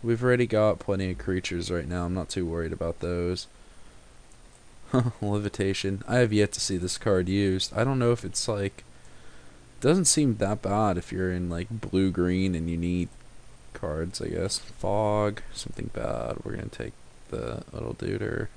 We've already got plenty of creatures right now. I'm not too worried about those. Levitation. I have yet to see this card used. I don't know if it's like... Doesn't seem that bad if you're in like blue-green and you need cards, I guess. Fog. Something bad. We're going to take the little duder.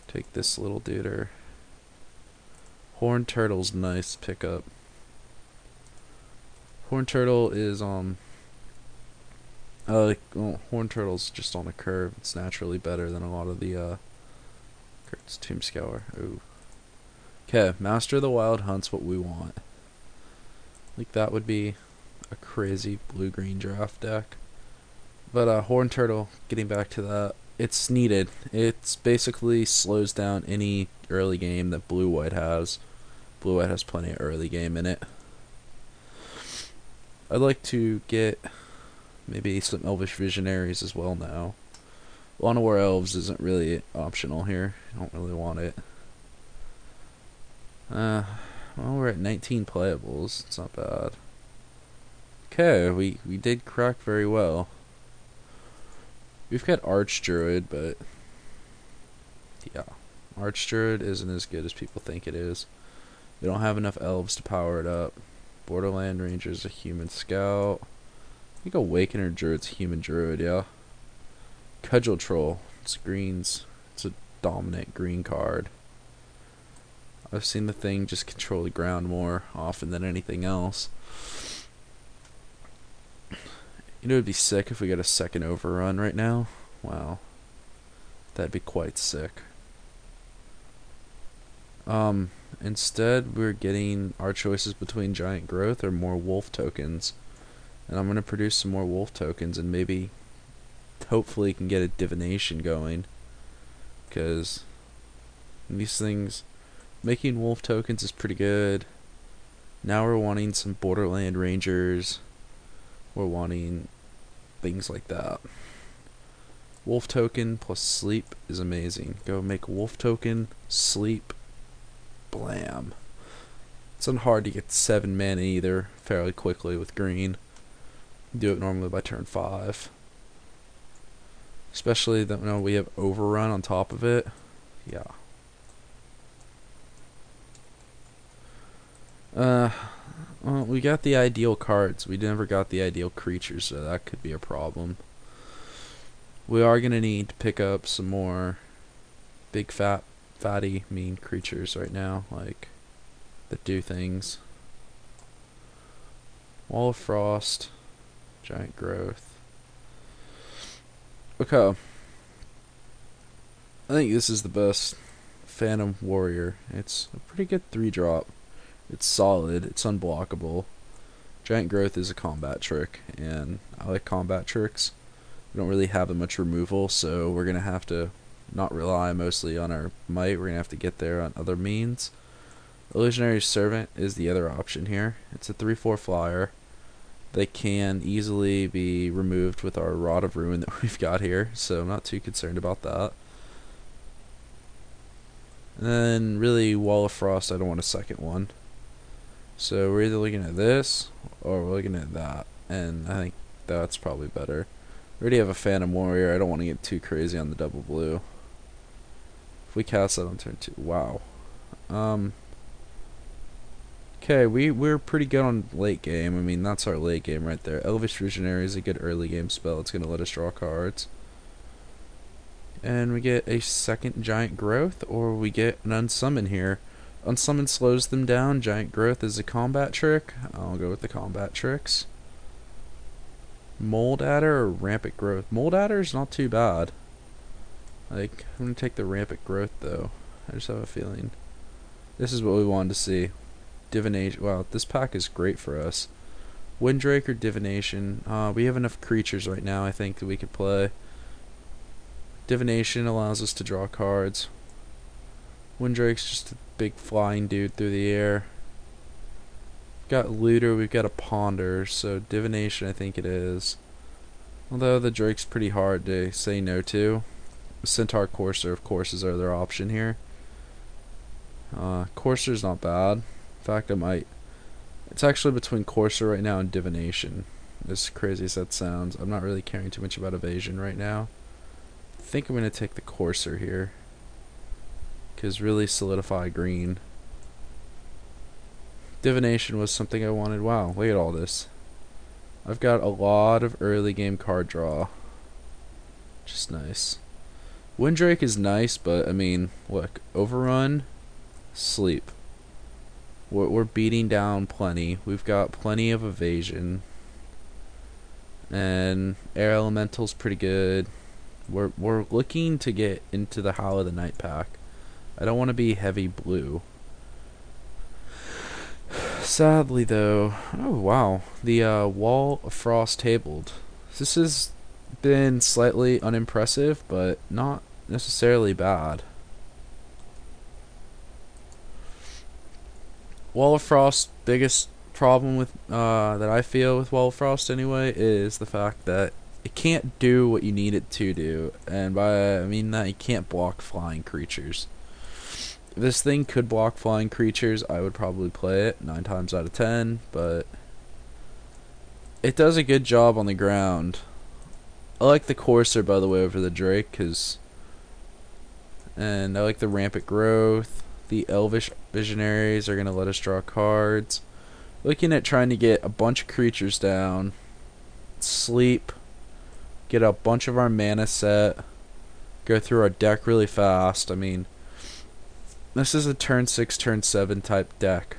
Take this little duder. Horned Turtle's nice pickup. Horned Turtle is Horned Turtle's just on a curve. It's naturally better than a lot of the cards. Tomb Scour. Ooh. Okay, Master of the Wild Hunt's what we want. Like that would be a crazy blue-green draft deck. But Horned Turtle, getting back to that, it's needed. It's basically slows down any early game that blue-white has. Blue-white has plenty of early game in it. I'd like to get maybe some Elvish Visionaries as well now. Unaware Elves isn't really optional here. I don't really want it. Well, we're at 19 playables. It's not bad. Okay, we did crack very well. We've got Archdruid, but yeah, Archdruid isn't as good as people think it is. We don't have enough elves to power it up. Borderland Ranger's a human scout. I think Awakener Druid's a human druid, yeah. Cudgel Troll. It's greens. It's a dominant green card. I've seen the thing just control the ground more often than anything else. You know, it'd be sick if we got a second overrun right now. Wow. That'd be quite sick. Instead, we're getting our choices between Giant Growth or more wolf tokens. And I'm going to produce some more wolf tokens and maybe, hopefully, can get a divination going. Because these things, making wolf tokens is pretty good. Now we're wanting some Borderland Rangers. We're wanting things like that. Wolf token plus sleep is amazing. Go make wolf token, sleep, blam. It's not hard to get 7 mana either fairly quickly with green. Do it normally by turn 5. Especially that we have overrun on top of it. Yeah. Well, we got the ideal cards. We never got the ideal creatures, so that could be a problem. We are going to need to pick up some more big fatty mean creatures right now, like that do things. Wall of Frost, Giant Growth. Okay. I think this is the best Phantom Warrior. It's a pretty good 3-drop. It's solid, it's unblockable. Giant Growth is a combat trick, and I like combat tricks. We don't really have that much removal, so we're going to have to not rely mostly on our might. We're going to have to get there on other means. Illusionary Servant is the other option here. It's a 3/4 flyer. They can easily be removed with our Rod of Ruin that we've got here, so I'm not too concerned about that. And then, really, Wall of Frost, I don't want a second one. So we're either looking at this, or we're looking at that, and I think that's probably better. We already have a Phantom Warrior. I don't want to get too crazy on the double blue. If we cast that on turn 2, wow. Okay, we're pretty good on late game. I mean, that's our late game right there. Elvish Visionary is a good early game spell. It's going to let us draw cards. And we get a second Giant Growth, or we get an Unsummon here. Unsummon slows them down. Giant Growth is a combat trick. I'll go with the combat tricks. Mold Adder or Rampant Growth? Mold Adder is not too bad. Like, I'm going to take the Rampant Growth, though. I just have a feeling. This is what we wanted to see. Divination. Wow, this pack is great for us. Windrake or Divination. We have enough creatures right now, I think, that we could play. Divination allows us to draw cards. Windrake's just a big flying dude through the air. We've got Looter, we've got a Ponder, so Divination I think it is. Although the Drake's pretty hard to say no to. Centaur Courser, of course, is our other option here. Courser's not bad. In fact, I might. It's actually between Courser right now and Divination. as crazy as that sounds. I'm not really caring too much about evasion right now. I think I'm going to take the courser here, because really solidify green. Divination was something I wanted. Wow, look at all this. I've got a lot of early game card draw. Just nice. Windrake is nice, but I mean, look, overrun, sleep. We're beating down plenty. We've got plenty of evasion. And air elemental's pretty good. We're looking to get into the Howl of the Night pack. I don't want to be heavy blue. Sadly though, oh wow, the Wall of Frost tabled. This has been slightly unimpressive, but not necessarily bad. Wall of Frost, biggest problem with that I feel with Wall of Frost anyway is the fact that it can't do what you need it to do, and by I mean that it can't block flying creatures. If this thing could block flying creatures, I would probably play it 9 times out of 10, but it does a good job on the ground. I like the Courser, by the way, over the Drake, and I like the Rampant Growth. The Elvish Visionaries are going to let us draw cards. Looking at trying to get a bunch of creatures down, sleep, get a bunch of our mana set, go through our deck really fast. I mean, this is a turn 6, turn 7 type deck.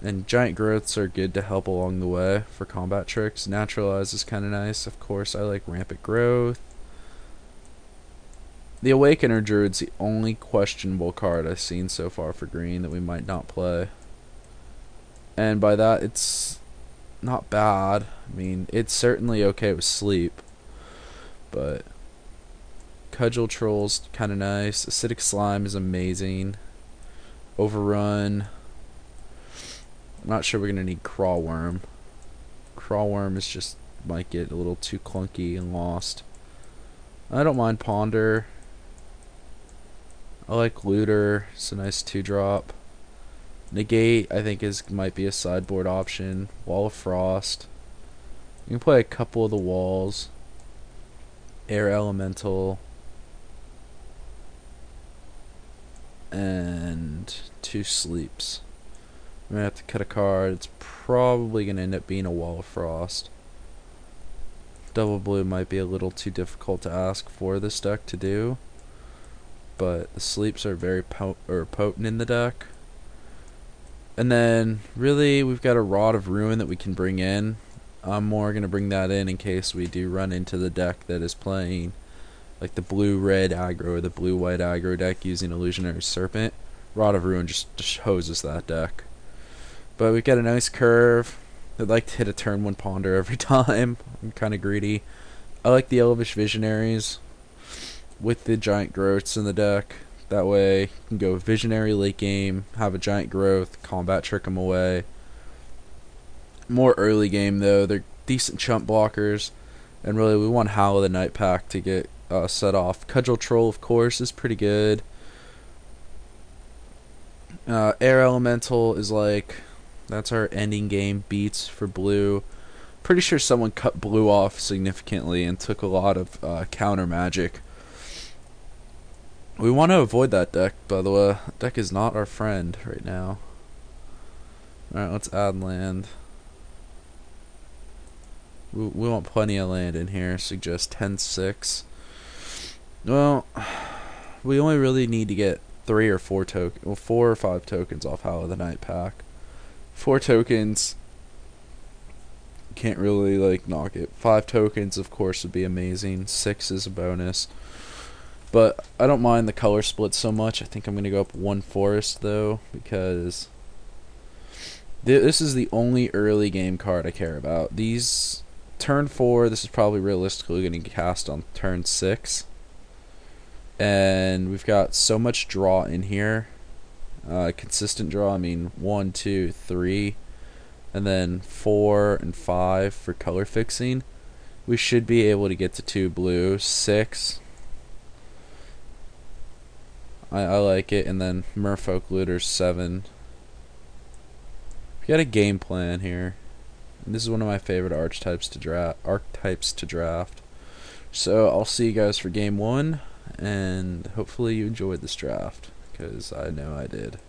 And Giant Growths are good to help along the way for combat tricks. Naturalize is kind of nice. Of course, I like Rampant Growth. The Awakener Druid's the only questionable card I've seen so far for green that we might not play. And by that, it's not bad. I mean, it's certainly okay with sleep. But Cudgel Troll's kind of nice. Acidic Slime is amazing. Overrun. I'm not sure we're going to need Crawworm. Crawworm is just might get a little too clunky and lost. I don't mind Ponder. I like Looter. It's a nice 2-drop. Negate, I think, might be a sideboard option. Wall of Frost. You can play a couple of the walls. Air Elemental. And 2 sleeps. I'm going to have to cut a card. It's probably going to end up being a Wall of Frost. Double blue might be a little too difficult to ask for this deck to do. But the sleeps are very potent in the deck. And then, really, we've got a Rod of Ruin that we can bring in. I'm more going to bring that in case we do run into the deck that is playing like the blue-red aggro or the blue-white aggro deck using Illusionary Serpent. Rod of Ruin just hoses that deck. But we've got a nice curve. I'd like to hit a turn 1 Ponder every time. I'm kind of greedy. I like the Elvish Visionaries with the Giant Growths in the deck. That way, you can go Visionary late game, have a Giant Growth, combat trick them away. More early game, though. They're decent chump blockers. And really, we want Howl of the Night pack to get set off. Cudgel Troll, of course, is pretty good. Air Elemental is like... That's our ending game beats for blue. Pretty sure someone cut blue off significantly and took a lot of counter magic. We want to avoid that deck, by the way. That deck is not our friend right now. Alright, let's add land. We want plenty of land in here. Suggest 10-6. Well, we only really need to get 3 or 4 tokens. Well, 4 or 5 tokens off Howl of the Night pack. 4 tokens. Can't really, like, knock it. 5 tokens, of course, would be amazing. 6 is a bonus. But I don't mind the color split so much. I think I'm going to go up 1 forest, though, because this is the only early game card I care about. These, turn 4, this is probably realistically going to cast on turn 6. And we've got so much draw in here. Consistent draw, I mean 1, 2, 3, and then 4 and 5 for color fixing. We should be able to get to 2 blue, 6. I like it, and then Merfolk Looter 7. We got a game plan here. This is one of my favorite archetypes to draft. So I'll see you guys for game one, and hopefully you enjoyed this draft, because I know I did.